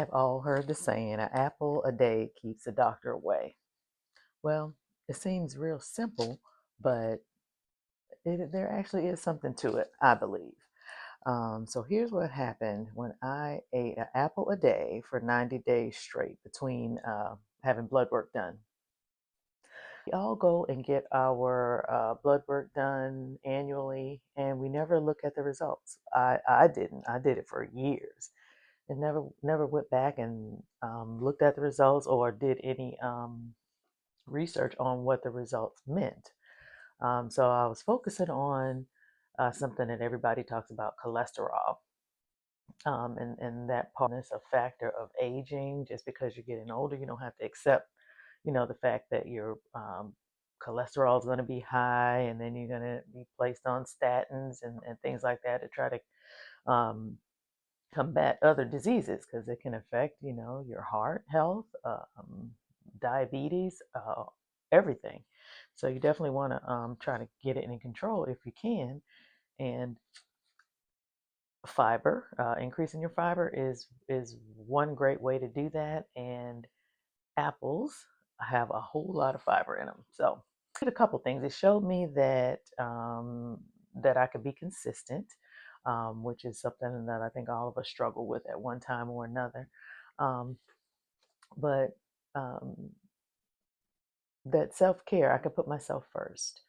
Have all heard the saying, an apple a day keeps the doctor away. Well, it seems real simple, but there actually is something to it, I believe. So here's what happened when I ate an apple a day for 90 days straight between having blood work done. We all go and get our blood work done annually, and we never look at the results. I didn't. I did it for years and never went back and looked at the results or did any research on what the results meant. So I was focusing on something that everybody talks about, cholesterol. And that part is a factor of aging. Just because you're getting older, you don't have to accept, the fact that your cholesterol is going to be high, and then you're going to be placed on statins and things like that to try to combat other diseases because it can affect, your heart health, diabetes, everything. So you definitely want to try to get it in control if you can. And fiber, increasing your fiber is one great way to do that. And apples have a whole lot of fiber in them. So did a couple things. It showed me that that I could be consistent, which is something that I think all of us struggle with at one time or another. Um, but um, that self care, I could put myself first.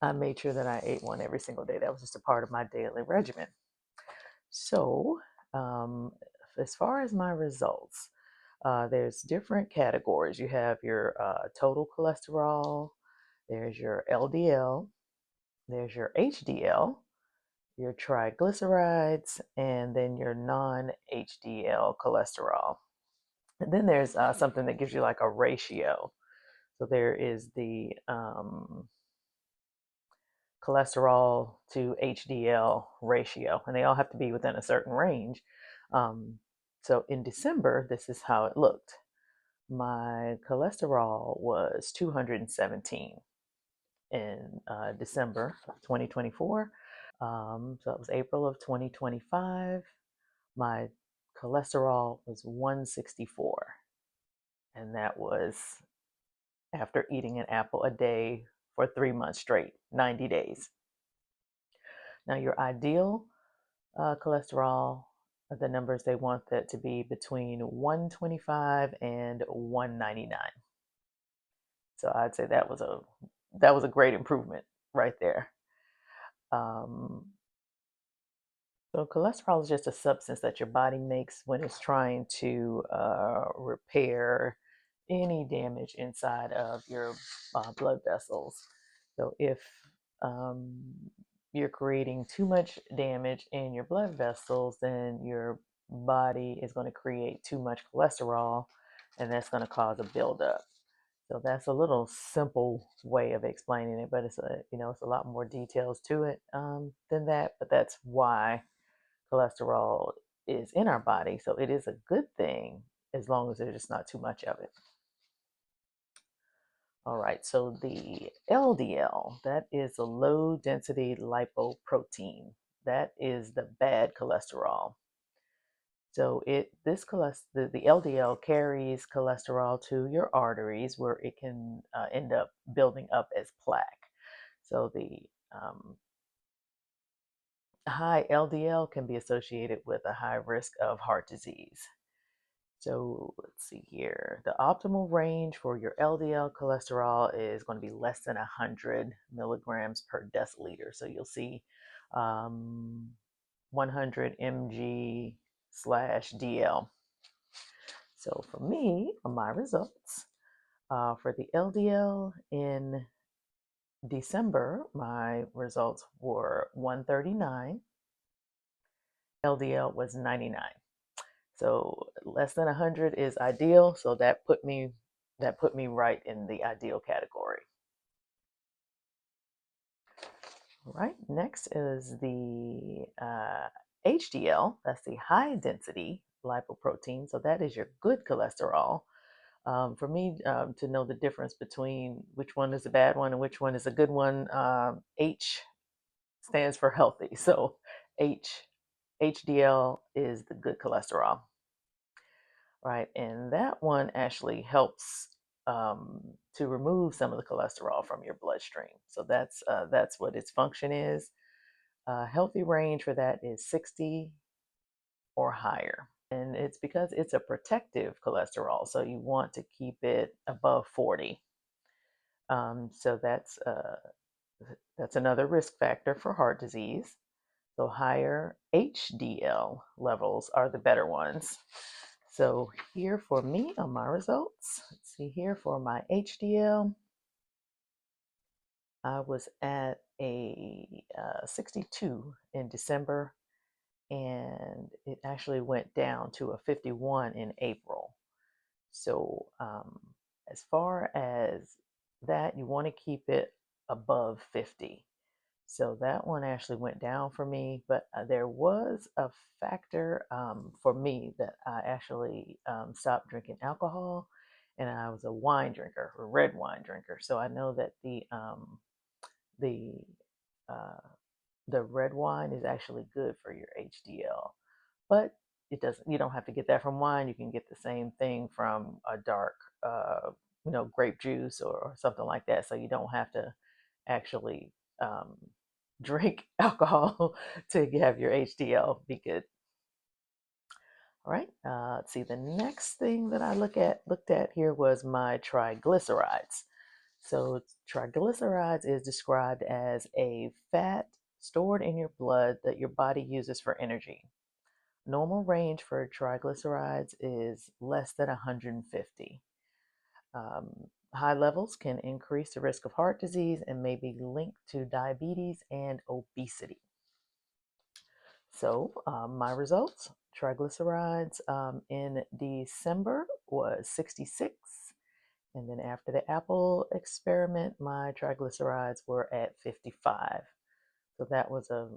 I made sure that I ate one every single day. That was just a part of my daily regimen. So, um, as far as my results, there's different categories. You have your total cholesterol, there's your LDL, there's your HDL, your triglycerides, and then your non HDL cholesterol. And then there's something that gives you like a ratio. So there is the cholesterol to HDL ratio, and they all have to be within a certain range. So in December, this is how it looked. My cholesterol was 217 in December of 2024. So it was April of 2025. My cholesterol was 164, and that was after eating an apple a day for 3 months straight, 90 days. Now, your ideal cholesterol, the numbers they want that to be between 125 and 199. So I'd say that was a great improvement right there. Um, so cholesterol is just a substance that your body makes when it's trying to repair any damage inside of your blood vessels. So if um, you're creating too much damage in your blood vessels, then your body is going to create too much cholesterol, and that's going to cause a buildup. So that's a little simple way of explaining it, but it's a lot more details to it than that. But that's why cholesterol is in our body. So it is a good thing as long as there's just not too much of it. All right, so the LDL, that is a low density lipoprotein. That is the bad cholesterol. So the LDL carries cholesterol to your arteries where it can end up building up as plaque. So the high LDL can be associated with a high risk of heart disease. So let's see here. The optimal range for your LDL cholesterol is going to be less than 100 milligrams per deciliter. So you'll see 100 mg slash DL. So for me, my results for the LDL in December, my results were 139. LDL was 99. So less than 100 is ideal. So that put me right in the ideal category. All right. Next is the HDL. That's the high density lipoprotein. So that is your good cholesterol. For me to know the difference between which one is a bad one and which one is a good one, H stands for healthy. So HDL is the good cholesterol. right? And that one actually helps to remove some of the cholesterol from your bloodstream. So that's what its function is. Healthy range for that is 60 or higher. And it's because it's a protective cholesterol, so you want to keep it above 40. So that's another risk factor for heart disease. So higher HDL levels are the better ones. So here for me on my results, let's see here for my HDL, I was at a 62 in December, and it actually went down to a 51 in April. So as far as that, you want to keep it above 50. So that one actually went down for me, but there was a factor for me that I actually stopped drinking alcohol, and I was a wine drinker, a red wine drinker. So I know that the uh, the red wine is actually good for your HDL, but it doesn't. You don't have to get that from wine. You can get the same thing from a dark, grape juice or something like that. So you don't have to actually um, drink alcohol to have your HDL be good. All right. Let's see. The next thing that I looked at here was my triglycerides. So triglycerides is described as a fat stored in your blood that your body uses for energy. Normal range for triglycerides is less than 150. High levels can increase the risk of heart disease and may be linked to diabetes and obesity. So, my results triglycerides in December was 66. And then after the Apple experiment, my triglycerides were at 55. So, that was a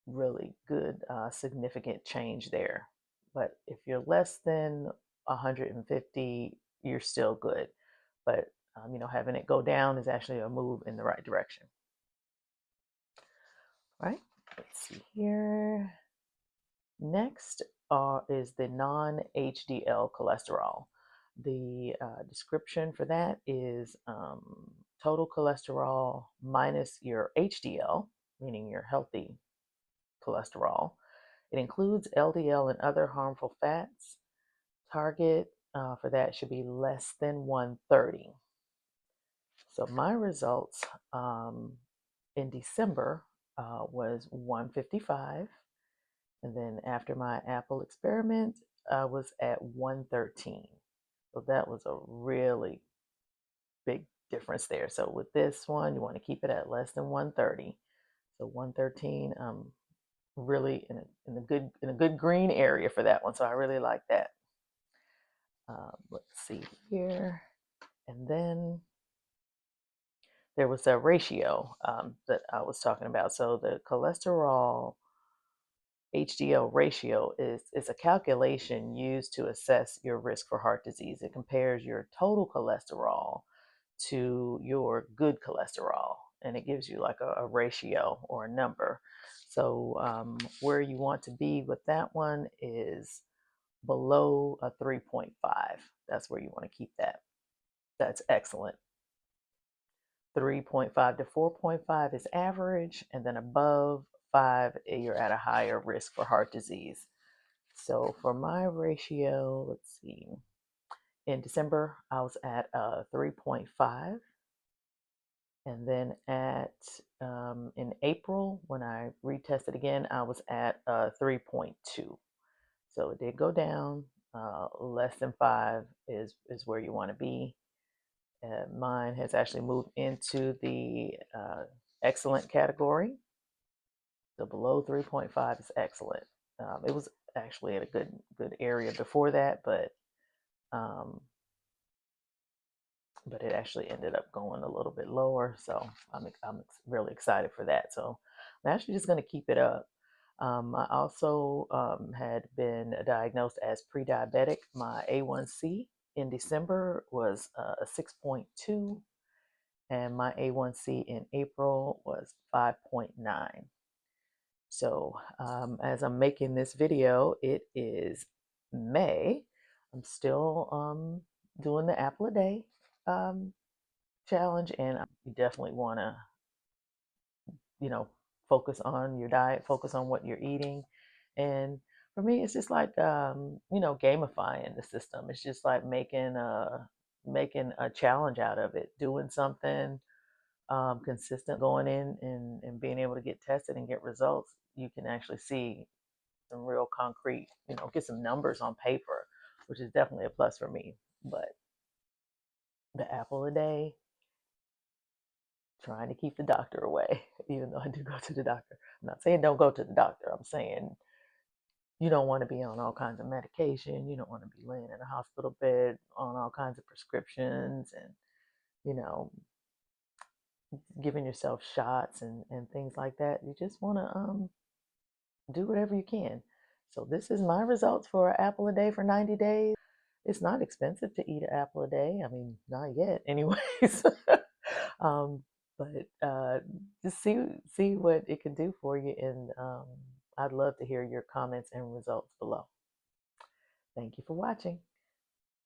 really good, significant change there. But if you're less than 150, you're still good. But having it go down is actually a move in the right direction. Right? Let's see here. Next is the non-HDL cholesterol. The description for that is total cholesterol minus your HDL, meaning your healthy cholesterol. It includes LDL and other harmful fats. Target for that should be less than 130. So my results in December was 155. And then after my Apple experiment, I was at 113. So that was a really big difference there. So with this one, you want to keep it at less than 130. So 113, really in a good green area for that one. So I really like that. Let's see here. And then there was a ratio that I was talking about. So the cholesterol HDL ratio is a calculation used to assess your risk for heart disease. It compares your total cholesterol to your good cholesterol, and it gives you like a ratio or a number. So where you want to be with that one is below a 3.5. That's where you want to keep that. That's excellent. 3.5 to 4.5 is average, and then above 5, you're at a higher risk for heart disease. So for my ratio, let's see, in December, I was at 3.5. And then in April, when I retested again, I was at 3.2. So it did go down. Less than 5 is where you want to be. Mine has actually moved into the excellent category. The below 3.5 is excellent. It was actually at a good area before that, um, but it actually ended up going a little bit lower. So I'm really excited for that. So I'm actually just going to keep it up. I also had been diagnosed as pre-diabetic. My A1C in December was 6.2, and my A1C in April was 5.9. So as I'm making this video, it is May. I'm still doing the apple a day um, challenge, and you definitely want to, you know, focus on your diet, focus on what you're eating. And for me, it's just like, gamifying the system. It's just like making a challenge out of it, doing something consistent, going in and being able to get tested and get results. You can actually see some real concrete, get some numbers on paper, which is definitely a plus for me. But the apple a day, trying to keep the doctor away, even though I do go to the doctor. I'm not saying don't go to the doctor. I'm saying you don't want to be on all kinds of medication. You don't want to be laying in a hospital bed on all kinds of prescriptions and, you know, giving yourself shots and things like that. You just want to do whatever you can. So this is my results for an apple a day for 90 days. It's not expensive to eat an apple a day. I mean, not yet, anyways. um, but just see what it can do for you, and I'd love to hear your comments and results below. Thank you for watching.